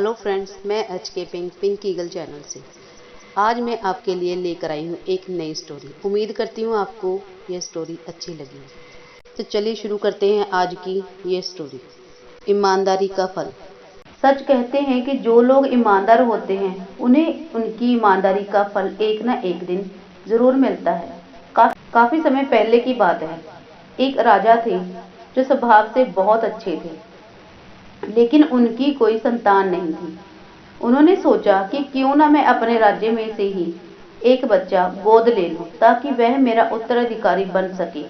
Hello friends, मैं HK pink eagle channel से आज मैं आपके लिए लेकर आई हूँ एक नई स्टोरी। उम्मीद करती हूँ आपको ये स्टोरी अच्छी लगी। तो चलिए शुरू करते हैं आज की ये स्टोरी। ईमानदारी का फल। सच कहते हैं कि जो लोग ईमानदार होते हैं उन्हें उनकी ईमानदारी का फल एक न एक दिन जरूर मिलता है। काफी समय पहले की बात है। एक राजा थे जो स्वभाव से बहुत अच्छे थे, लेकिन उनकी कोई संतान नहीं थी। उन्होंने सोचा कि क्यों ना मैं अपने राज्य में से ही एक बच्चा गोद ले लूं ताकि वह मेरा उत्तराधिकारी बन सके।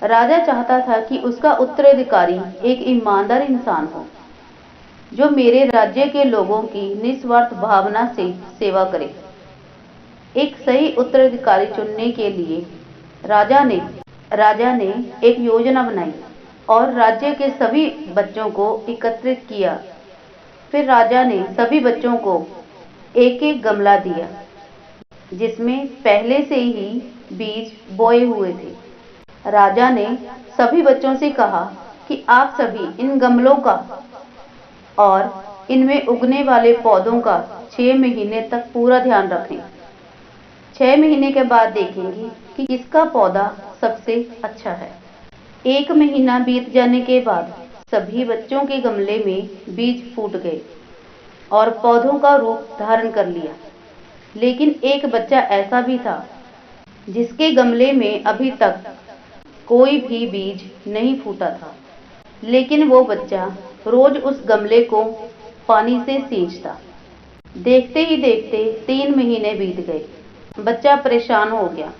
राजा चाहता था कि उसका उत्तराधिकारी एक ईमानदार इंसान हो जो मेरे राज्य के लोगों की निस्वार्थ भावना से सेवा करे। एक सही उत्तराधिकारी चुनने के लिए राजा ने एक योजना बनाई और राज्य के सभी बच्चों को एकत्रित किया। फिर राजा ने सभी बच्चों को एक एक गमला दिया जिसमें पहले से ही बीज बोए हुए थे। राजा ने सभी बच्चों से कहा कि आप सभी इन गमलों का और इनमें उगने वाले पौधों का 6 महीने तक पूरा ध्यान रखें। 6 महीने के बाद देखेंगे कि किसका पौधा सबसे अच्छा है। 1 महीना बीत जाने के बाद सभी बच्चों के गमले में बीज फूट गए और पौधों का रूप धारण कर लिया। लेकिन एक बच्चा ऐसा भी था जिसके गमले में अभी तक कोई भी बीज नहीं फूटा था। लेकिन वो बच्चा रोज उस गमले को पानी से सींचता। देखते ही देखते 3 महीने बीत गए। बच्चा परेशान हो गया।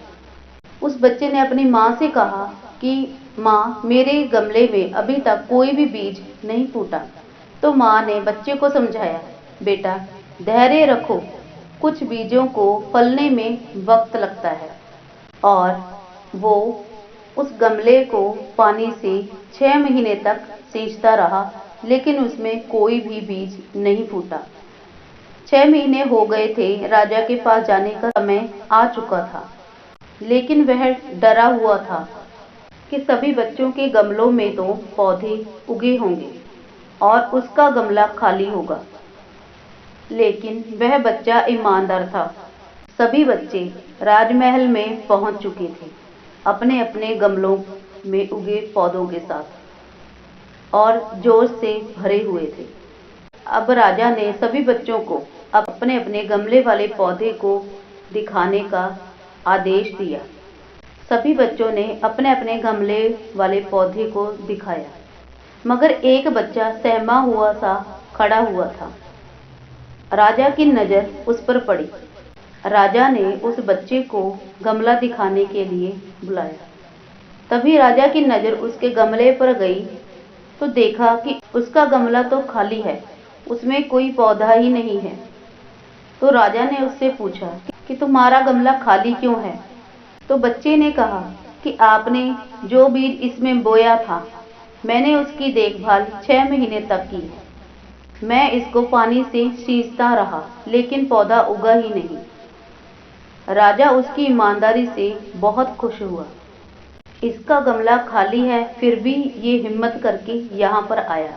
उस बच्चे ने अपनी माँ से कहा कि माँ, मेरे गमले में अभी तक कोई भी बीज नहीं फूटा। तो माँ ने बच्चे को समझाया, बेटा धैर्य रखो, कुछ बीजों को फलने में वक्त लगता है। और वो उस गमले को पानी से 6 महीने तक सींचता रहा, लेकिन उसमें कोई भी बीज नहीं फूटा। 6 महीने हो गए थे। राजा के पास जाने का समय आ चुका था, लेकिन वह डरा हुआ था कि सभी बच्चों के गमलों में तो पौधे उगे होंगे और उसका गमला खाली होगा। लेकिन वह बच्चा ईमानदार था। सभी बच्चे राजमहल में पहुंच चुके थे अपने अपने गमलों में उगे पौधों के साथ और जोश से भरे हुए थे। अब राजा ने सभी बच्चों को अपने अपने गमले वाले पौधे को दिखाने का आदेश दिया। सभी बच्चों ने अपने अपने गमले वाले पौधे को दिखाया, मगर एक बच्चा सहमा हुआ सा खड़ा हुआ था। राजा की नजर उस पर पड़ी। राजा ने उस बच्चे को गमला दिखाने के लिए बुलाया। तभी राजा की नजर उसके गमले पर गई तो देखा कि उसका गमला तो खाली है, उसमें कोई पौधा ही नहीं है। तो राजा ने उससे पूछा कि तुम्हारा गमला खाली क्यों है? तो बच्चे ने कहा कि आपने जो बीज इसमें बोया था, मैंने उसकी देखभाल 6 महीने तक की है। मैं इसको पानी से सींचता रहा, लेकिन पौधा उगा ही नहीं। राजा उसकी ईमानदारी से बहुत खुश हुआ। इसका गमला खाली है, फिर भी ये हिम्मत करके यहाँ पर आया।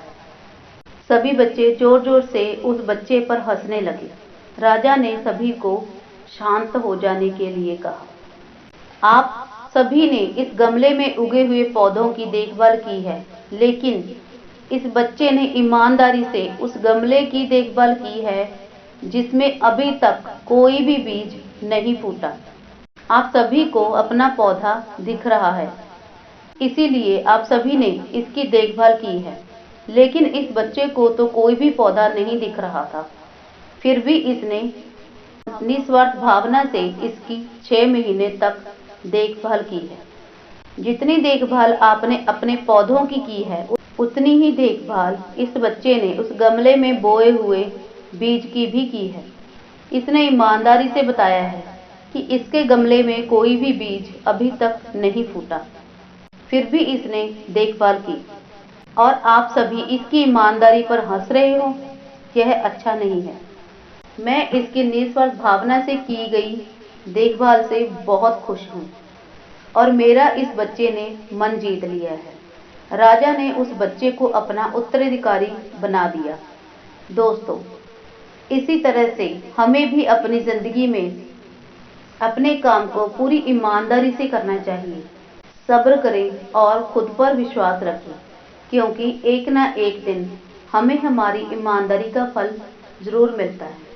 सभी बच्चे जोर जोर से उस बच्चे पर हंसने लगे। राजा ने सभी को शांत हो जाने के लिए कहा, आप सभी ने इस गमले में उगे हुए पौधों की देखभाल की है, लेकिन इस बच्चे ने ईमानदारी से उस गमले की देखभाल की है जिसमें अभी तक कोई भी बीज नहीं फूटा। आप सभी को अपना पौधा दिख रहा है, इसीलिए आप सभी ने इसकी देखभाल की है, लेकिन इस बच्चे को तो कोई भी पौधा नहीं दिख रहा था। फिर भी इसने निस्वार्थ भावना से इसकी 6 महीने तक देखभाल की है। जितनी देखभाल आपने अपने पौधों की है, उतनी ही देखभाल इस बच्चे ने उस गमले में बोए हुए बीज की भी की है। इसने ईमानदारी से बताया है कि इसके गमले में कोई भी बीज अभी तक नहीं फूटा, फिर भी इसने देखभाल की और आप सभी इसकी ईमानदारी पर हंस रहे हो। यह अच्छा नहीं है। मैं इसकी निस्वार्थ भावना से की गई देखभाल से बहुत खुश हूँ और मेरा इस बच्चे ने मन जीत लिया है। राजा ने उस बच्चे को अपना उत्तराधिकारी बना दिया। दोस्तों, इसी तरह से हमें भी अपनी ज़िंदगी में अपने काम को पूरी ईमानदारी से करना चाहिए। सब्र करें और खुद पर विश्वास रखें, क्योंकि एक ना एक दिन हमें हमारी ईमानदारी का फल ज़रूर मिलता है।